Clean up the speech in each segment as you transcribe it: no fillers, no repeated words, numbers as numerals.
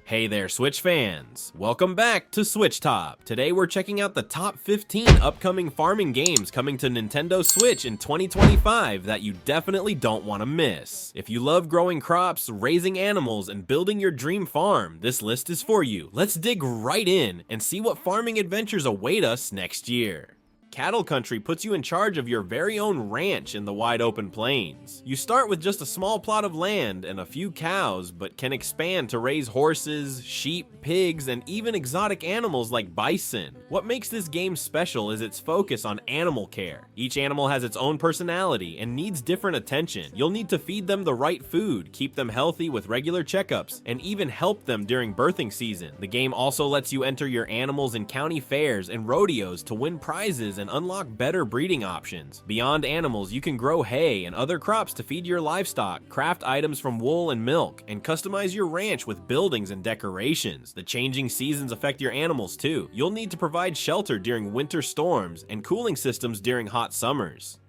Hey there, Switch fans! Welcome back to SwitchTop. Today we're checking out the top 15 upcoming farming games coming to Nintendo Switch in 2025 that you definitely don't want to miss. If you love growing crops, raising animals, and building your dream farm, this list is for you. Let's dig right in and see what farming adventures await us next year. Cattle Country puts you in charge of your very own ranch in the wide open plains. You start with just a small plot of land and a few cows, but can expand to raise horses, sheep, pigs, and even exotic animals like bison. What makes this game special is its focus on animal care. Each animal has its own personality and needs different attention. You'll need to feed them the right food, keep them healthy with regular checkups, and even help them during birthing season. The game also lets you enter your animals in county fairs and rodeos to win prizes and unlock better breeding options. Beyond animals, you can grow hay and other crops to feed your livestock, craft items from wool and milk, and customize your ranch with buildings and decorations. The changing seasons affect your animals too. You'll need to provide shelter during winter storms and cooling systems during hot summers.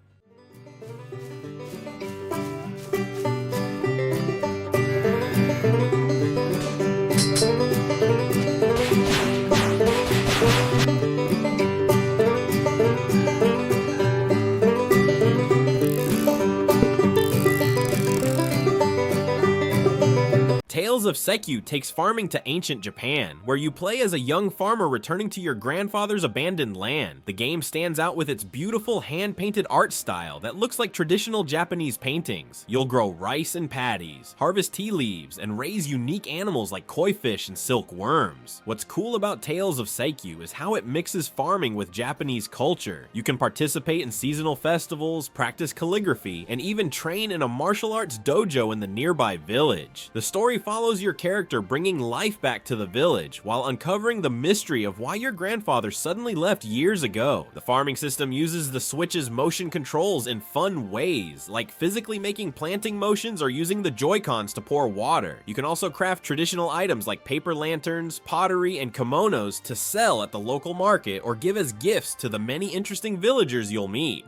Tales of Seikyu takes farming to ancient Japan, where you play as a young farmer returning to your grandfather's abandoned land. The game stands out with its beautiful hand-painted art style that looks like traditional Japanese paintings. You'll grow rice and paddies, harvest tea leaves, and raise unique animals like koi fish and silk worms. What's cool about Tales of Seikyu is how it mixes farming with Japanese culture. You can participate in seasonal festivals, practice calligraphy, and even train in a martial arts dojo in the nearby village. The story follows your character bringing life back to the village while uncovering the mystery of why your grandfather suddenly left years ago. The farming system uses the Switch's motion controls in fun ways, like physically making planting motions or using the Joy-Cons to pour water. You can also craft traditional items like paper lanterns, pottery, and kimonos to sell at the local market or give as gifts to the many interesting villagers you'll meet.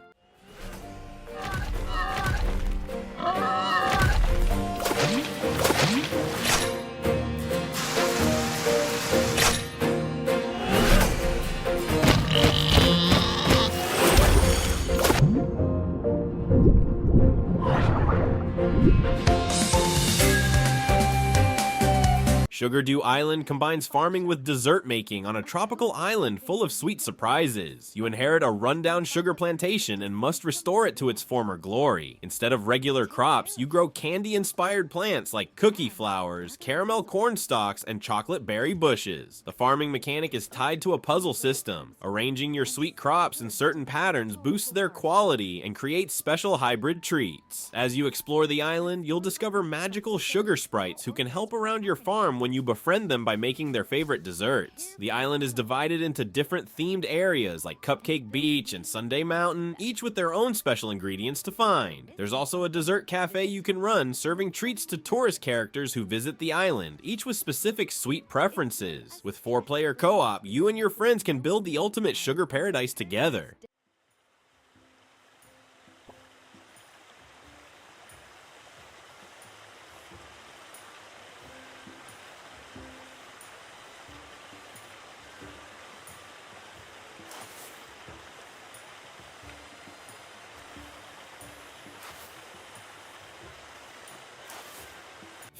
Sugardew Island combines farming with dessert making on a tropical island full of sweet surprises. You inherit a rundown sugar plantation and must restore it to its former glory. Instead of regular crops, you grow candy-inspired plants like cookie flowers, caramel corn stalks, and chocolate berry bushes. The farming mechanic is tied to a puzzle system. Arranging your sweet crops in certain patterns boosts their quality and creates special hybrid treats. As you explore the island, you'll discover magical sugar sprites who can help around your farm when you befriend them by making their favorite desserts. The island is divided into different themed areas like Cupcake Beach and Sundae Mountain, each with their own special ingredients to find. There's also a dessert cafe you can run, serving treats to tourist characters who visit the island, each with specific sweet preferences. With 4-player co-op, you and your friends can build the ultimate sugar paradise together.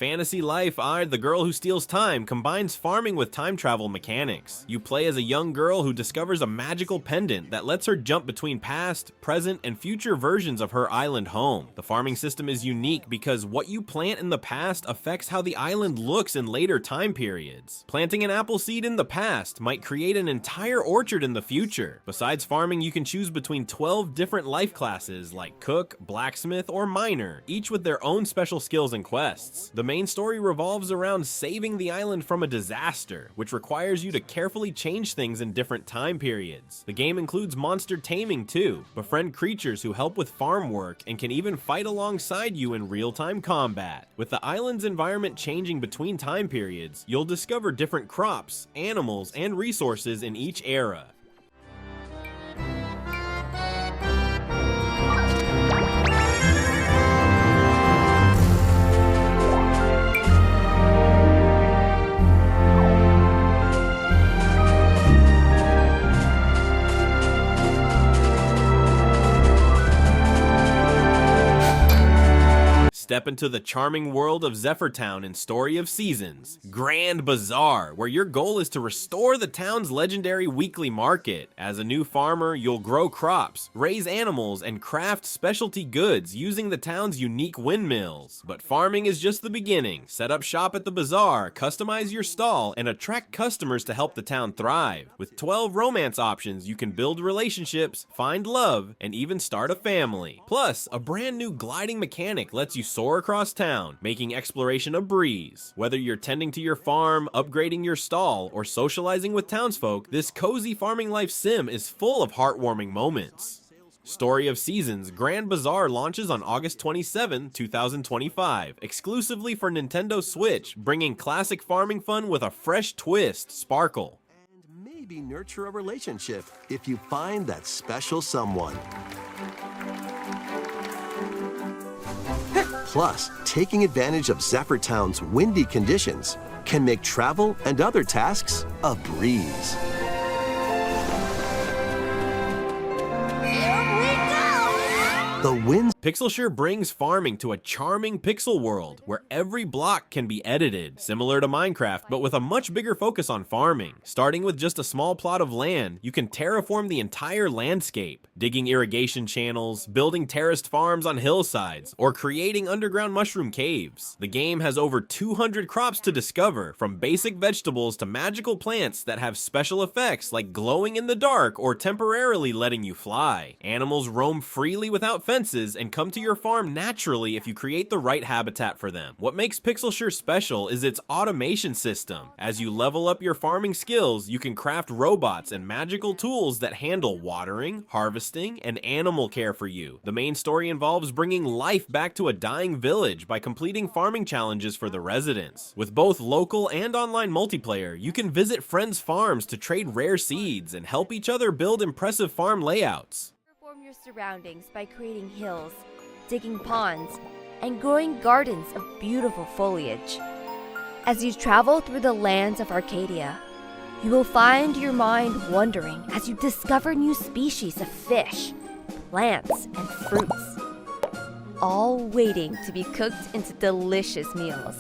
Fantasy Life I, The Girl Who Steals Time combines farming with time travel mechanics. You play as a young girl who discovers a magical pendant that lets her jump between past, present, and future versions of her island home. The farming system is unique because what you plant in the past affects how the island looks in later time periods. Planting an apple seed in the past might create an entire orchard in the future. Besides farming, you can choose between 12 different life classes like cook, blacksmith, or miner, each with their own special skills and quests. The main story revolves around saving the island from a disaster, which requires you to carefully change things in different time periods. The game includes monster taming too. Befriend creatures who help with farm work and can even fight alongside you in real-time combat. With the island's environment changing between time periods, you'll discover different crops, animals, and resources in each era. Step into the charming world of Zephyrtown in Story of Seasons. Grand Bazaar, where your goal is to restore the town's legendary weekly market. As a new farmer, you'll grow crops, raise animals, and craft specialty goods using the town's unique windmills. But farming is just the beginning. Set up shop at the bazaar, customize your stall, and attract customers to help the town thrive. With 12 romance options, you can build relationships, find love, and even start a family. Plus, a brand new gliding mechanic lets you soar across town, making exploration a breeze. Whether you're tending to your farm, upgrading your stall, or socializing with townsfolk, this cozy farming life sim is full of heartwarming moments. Story of Seasons Grand Bazaar launches on August 27, 2025, exclusively for Nintendo Switch, bringing classic farming fun with a fresh twist. Sparkle. And maybe nurture a relationship if you find that special someone. Plus, taking advantage of Zephyrtown's windy conditions can make travel and other tasks a breeze. The winds. Pixelshire brings farming to a charming pixel world where every block can be edited, similar to Minecraft, but with a much bigger focus on farming. Starting with just a small plot of land, you can terraform the entire landscape, digging irrigation channels, building terraced farms on hillsides, or creating underground mushroom caves. The game has over 200 crops to discover, from basic vegetables to magical plants that have special effects like glowing in the dark or temporarily letting you fly. Animals roam freely without fences and come to your farm naturally if you create the right habitat for them. What makes Pixelshire special is its automation system. As you level up your farming skills, you can craft robots and magical tools that handle watering, harvesting, and animal care for you. The main story involves bringing life back to a dying village by completing farming challenges for the residents. With both local and online multiplayer, you can visit friends' farms to trade rare seeds and help each other build impressive farm layouts. Transform your surroundings by creating hills, digging ponds, and growing gardens of beautiful foliage. As you travel through the lands of Arcadia, you will find your mind wandering as you discover new species of fish, plants, and fruits, all waiting to be cooked into delicious meals.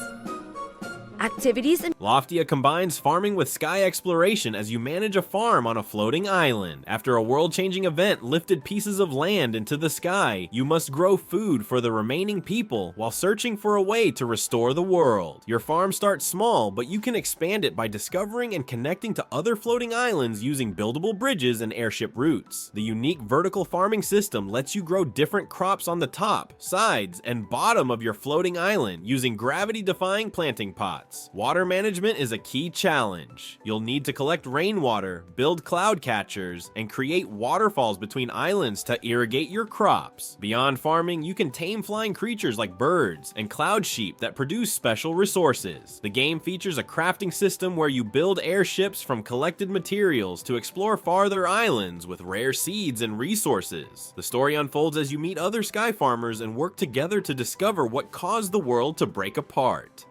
Activities and Loftia combines farming with sky exploration as you manage a farm on a floating island. After a world-changing event lifted pieces of land into the sky, you must grow food for the remaining people while searching for a way to restore the world. Your farm starts small, but you can expand it by discovering and connecting to other floating islands using buildable bridges and airship routes. The unique vertical farming system lets you grow different crops on the top, sides, and bottom of your floating island using gravity-defying planting pots. Water management is a key challenge. You'll need to collect rainwater, build cloud catchers, and create waterfalls between islands to irrigate your crops. Beyond farming, you can tame flying creatures like birds and cloud sheep that produce special resources. The game features a crafting system where you build airships from collected materials to explore farther islands with rare seeds and resources. The story unfolds as you meet other sky farmers and work together to discover what caused the world to break apart.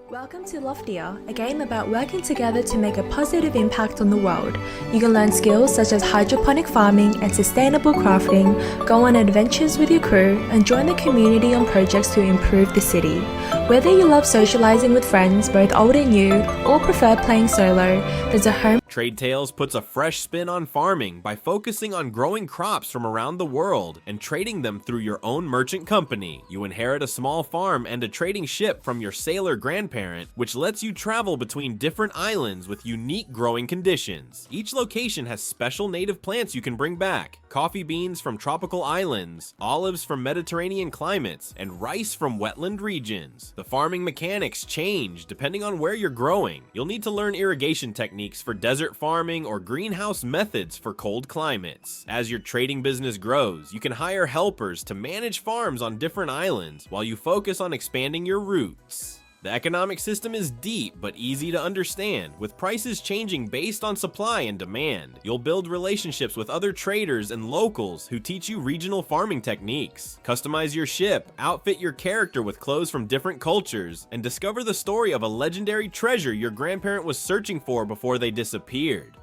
Welcome to Loftia, a game about working together to make a positive impact on the world. You can learn skills such as hydroponic farming and sustainable crafting, go on adventures with your crew, and join the community on projects to improve the city. Whether you love socializing with friends, both old and new, or prefer playing solo, there's a home. Trade Tales puts a fresh spin on farming by focusing on growing crops from around the world and trading them through your own merchant company. You inherit a small farm and a trading ship from your sailor grandparent, which lets you travel between different islands with unique growing conditions. Each location has special native plants you can bring back: coffee beans from tropical islands, olives from Mediterranean climates, and rice from wetland regions. The farming mechanics change depending on where you're growing. You'll need to learn irrigation techniques for desert farming or greenhouse methods for cold climates. As your trading business grows, you can hire helpers to manage farms on different islands while you focus on expanding your roots. The economic system is deep but easy to understand, with prices changing based on supply and demand. You'll build relationships with other traders and locals who teach you regional farming techniques. Customize your ship, outfit your character with clothes from different cultures, and discover the story of a legendary treasure your grandparent was searching for before they disappeared.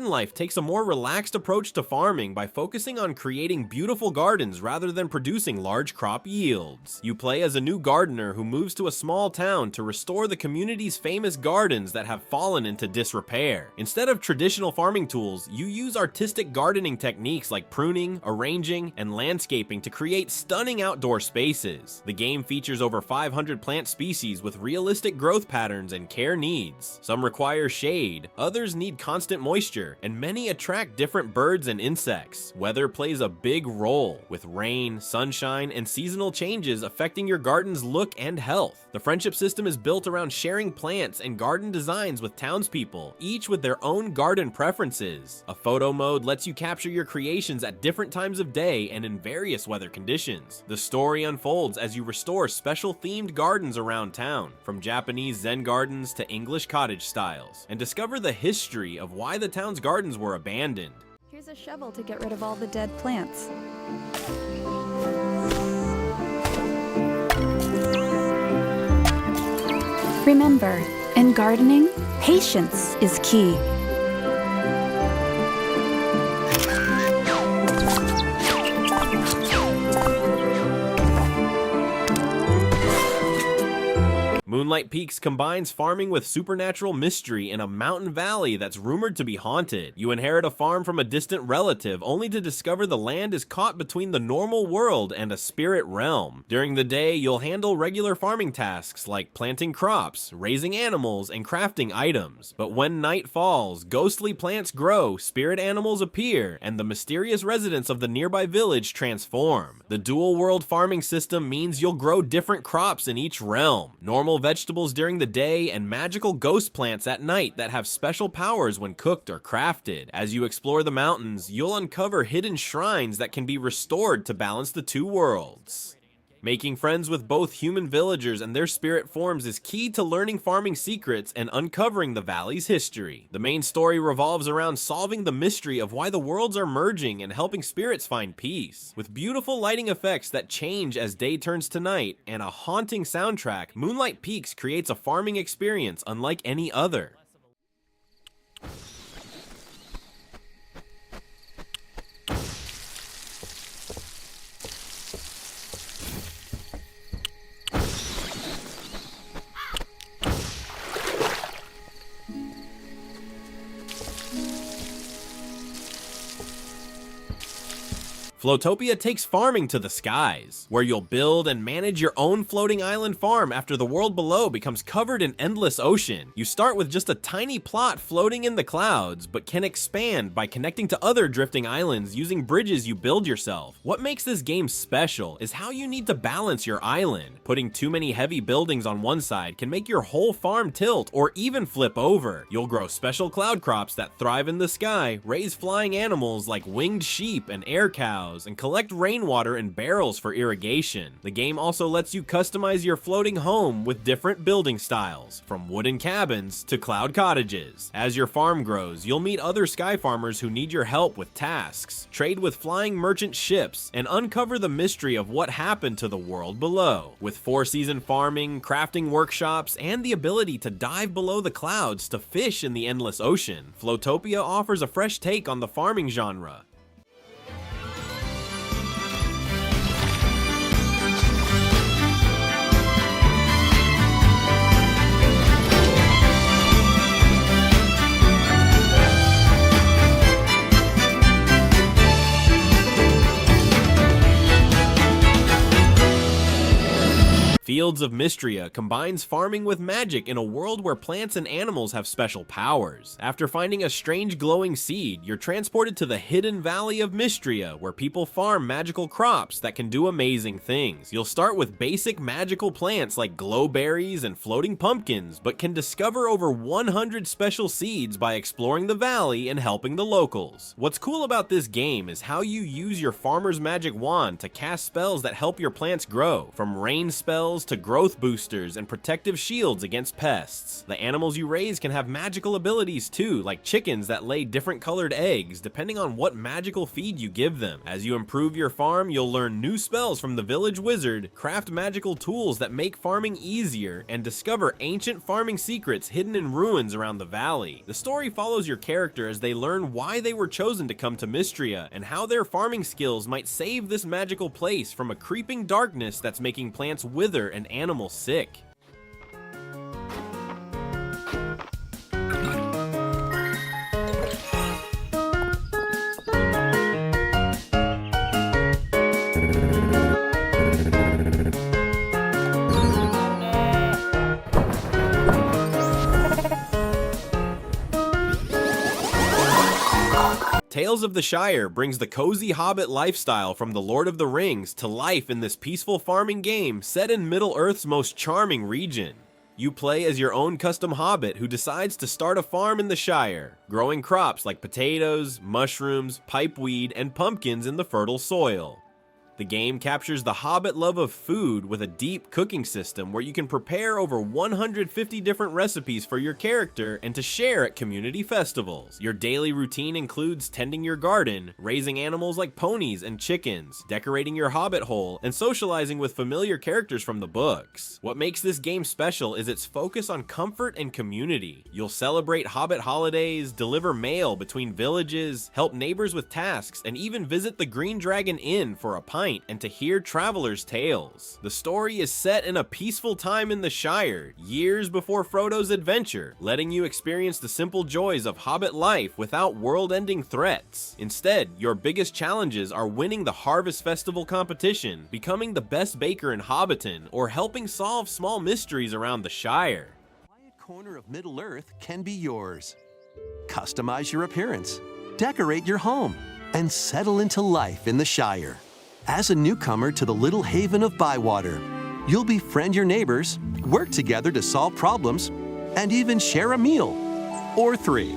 garden life takes a more relaxed approach to farming by focusing on creating beautiful gardens rather than producing large crop yields. You play as a new gardener who moves to a small town to restore the community's famous gardens that have fallen into disrepair. Instead of traditional farming tools, you use artistic gardening techniques like pruning, arranging, and landscaping to create stunning outdoor spaces. The game features over 500 plant species with realistic growth patterns and care needs. Some require shade, others need constant moisture, and many attract different birds and insects. Weather plays a big role, with rain, sunshine, and seasonal changes affecting your garden's look and health. The friendship system is built around sharing plants and garden designs with townspeople, each with their own garden preferences. A photo mode lets you capture your creations at different times of day and in various weather conditions. The story unfolds as you restore special themed gardens around town, from Japanese Zen gardens to English cottage styles, and discover the history of why the town's gardens were abandoned. Here's a shovel to get rid of all the dead plants. Remember, in gardening, patience is key. Moonlight Peaks combines farming with supernatural mystery in a mountain valley that's rumored to be haunted. You inherit a farm from a distant relative, only to discover the land is caught between the normal world and a spirit realm. During the day, you'll handle regular farming tasks like planting crops, raising animals, and crafting items. But when night falls, ghostly plants grow, spirit animals appear, and the mysterious residents of the nearby village transform. The dual-world farming system means you'll grow different crops in each realm. Normal vegetables during the day and magical ghost plants at night that have special powers when cooked or crafted. As you explore the mountains, you'll uncover hidden shrines that can be restored to balance the two worlds. Making friends with both human villagers and their spirit forms is key to learning farming secrets and uncovering the valley's history. The main story revolves around solving the mystery of why the worlds are merging and helping spirits find peace. With beautiful lighting effects that change as day turns to night and a haunting soundtrack, Moonlight Peaks creates a farming experience unlike any other. Floatopia takes farming to the skies, where you'll build and manage your own floating island farm after the world below becomes covered in endless ocean. You start with just a tiny plot floating in the clouds, but can expand by connecting to other drifting islands using bridges you build yourself. What makes this game special is how you need to balance your island. Putting too many heavy buildings on one side can make your whole farm tilt or even flip over. You'll grow special cloud crops that thrive in the sky, raise flying animals like winged sheep and air cows, and collect rainwater in barrels for irrigation. The game also lets you customize your floating home with different building styles, from wooden cabins to cloud cottages. As your farm grows, you'll meet other sky farmers who need your help with tasks, trade with flying merchant ships, and uncover the mystery of what happened to the world below. With 4-season farming, crafting workshops, and the ability to dive below the clouds to fish in the endless ocean, Floatopia offers a fresh take on the farming genre. Fields of Mistria combines farming with magic in a world where plants and animals have special powers. After finding a strange glowing seed, you're transported to the hidden valley of Mistria, where people farm magical crops that can do amazing things. You'll start with basic magical plants like glowberries and floating pumpkins, but can discover over 100 special seeds by exploring the valley and helping the locals. What's cool about this game is how you use your farmer's magic wand to cast spells that help your plants grow, from rain spells skills to growth boosters and protective shields against pests. The animals you raise can have magical abilities too, like chickens that lay different colored eggs depending on what magical feed you give them. As you improve your farm, you'll learn new spells from the village wizard, craft magical tools that make farming easier, and discover ancient farming secrets hidden in ruins around the valley. The story follows your character as they learn why they were chosen to come to Mistria and how their farming skills might save this magical place from a creeping darkness that's making plants wither and animals sick. Tales of the Shire brings the cozy hobbit lifestyle from The Lord of the Rings to life in this peaceful farming game set in Middle-earth's most charming region. You play as your own custom hobbit who decides to start a farm in the Shire, growing crops like potatoes, mushrooms, pipeweed, and pumpkins in the fertile soil. The game captures the hobbit love of food with a deep cooking system where you can prepare over 150 different recipes for your character and to share at community festivals. Your daily routine includes tending your garden, raising animals like ponies and chickens, decorating your hobbit hole, and socializing with familiar characters from the books. What makes this game special is its focus on comfort and community. You'll celebrate hobbit holidays, deliver mail between villages, help neighbors with tasks, and even visit the Green Dragon Inn for a pint and to hear travelers' tales. The story is set in a peaceful time in the Shire, years before Frodo's adventure, letting you experience the simple joys of hobbit life without world-ending threats. Instead, your biggest challenges are winning the Harvest Festival competition, becoming the best baker in Hobbiton, or helping solve small mysteries around the Shire. A quiet corner of Middle-earth can be yours. Customize your appearance, decorate your home, and settle into life in the Shire. As a newcomer to the little haven of Bywater, you'll befriend your neighbors, work together to solve problems, and even share a meal or three.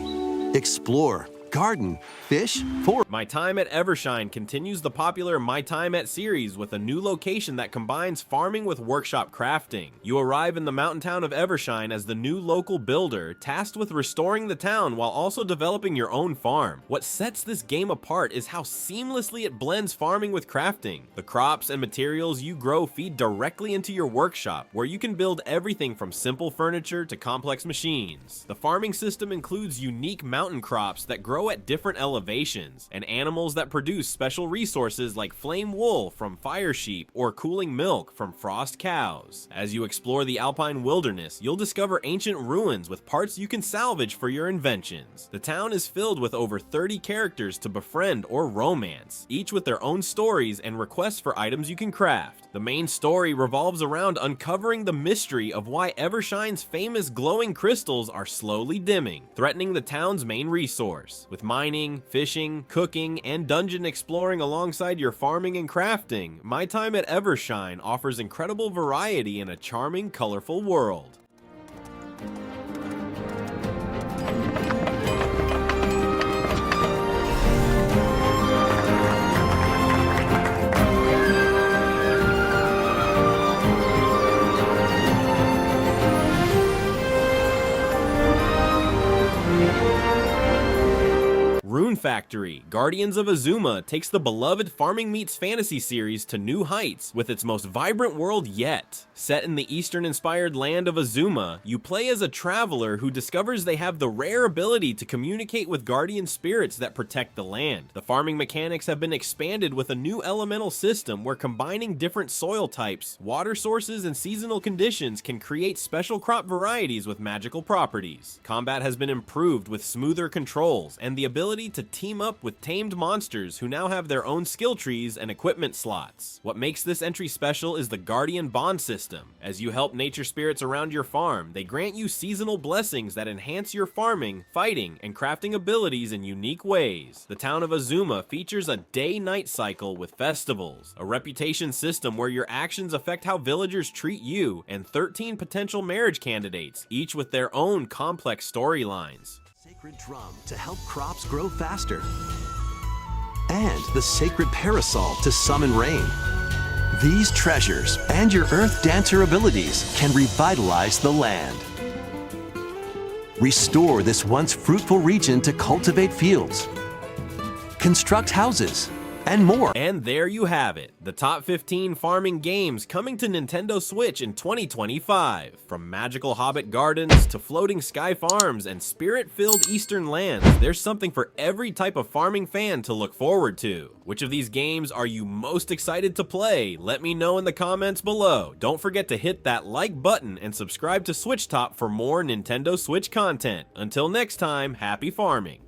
Explore, garden, fish, forage. My Time at Evershine continues the popular My Time at series with a new location that combines farming with workshop crafting. You arrive in the mountain town of Evershine as the new local builder, tasked with restoring the town while also developing your own farm. What sets this game apart is how seamlessly it blends farming with crafting. The crops and materials you grow feed directly into your workshop, where you can build everything from simple furniture to complex machines. The farming system includes unique mountain crops that grow at different elevations, and animals that produce special resources like flame wool from fire sheep or cooling milk from frost cows. As you explore the alpine wilderness, you'll discover ancient ruins with parts you can salvage for your inventions. The town is filled with over 30 characters to befriend or romance, each with their own stories and requests for items you can craft. The main story revolves around uncovering the mystery of why Evershine's famous glowing crystals are slowly dimming, threatening the town's main resource. With mining, fishing, cooking, and dungeon exploring alongside your farming and crafting, My Time at Evershine offers incredible variety in a charming, colorful world. Rune Factory, Guardians of Azuma takes the beloved Farming Meets Fantasy series to new heights with its most vibrant world yet. Set in the Eastern-inspired land of Azuma, you play as a traveler who discovers they have the rare ability to communicate with guardian spirits that protect the land. The farming mechanics have been expanded with a new elemental system where combining different soil types, water sources, and seasonal conditions can create special crop varieties with magical properties. Combat has been improved with smoother controls and the ability to team up with tamed monsters who now have their own skill trees and equipment slots. What makes this entry special is the Guardian Bond system. As you help nature spirits around your farm, they grant you seasonal blessings that enhance your farming, fighting, and crafting abilities in unique ways. The town of Azuma features a day-night cycle with festivals, a reputation system where your actions affect how villagers treat you, and 13 potential marriage candidates, each with their own complex storylines. Sacred drum to help crops grow faster. And the sacred parasol to summon rain. These treasures and your Earth Dancer abilities can revitalize the land. Restore this once fruitful region to cultivate fields, construct houses, and more. And there you have it, the top 15 farming games coming to Nintendo Switch in 2025. From magical hobbit gardens to floating sky farms and spirit-filled eastern lands, there's something for every type of farming fan to look forward to. Which of these games are you most excited to play? Let me know in the comments below. Don't forget to hit that like button and subscribe to SwitchTop for more Nintendo Switch content. Until next time, happy farming.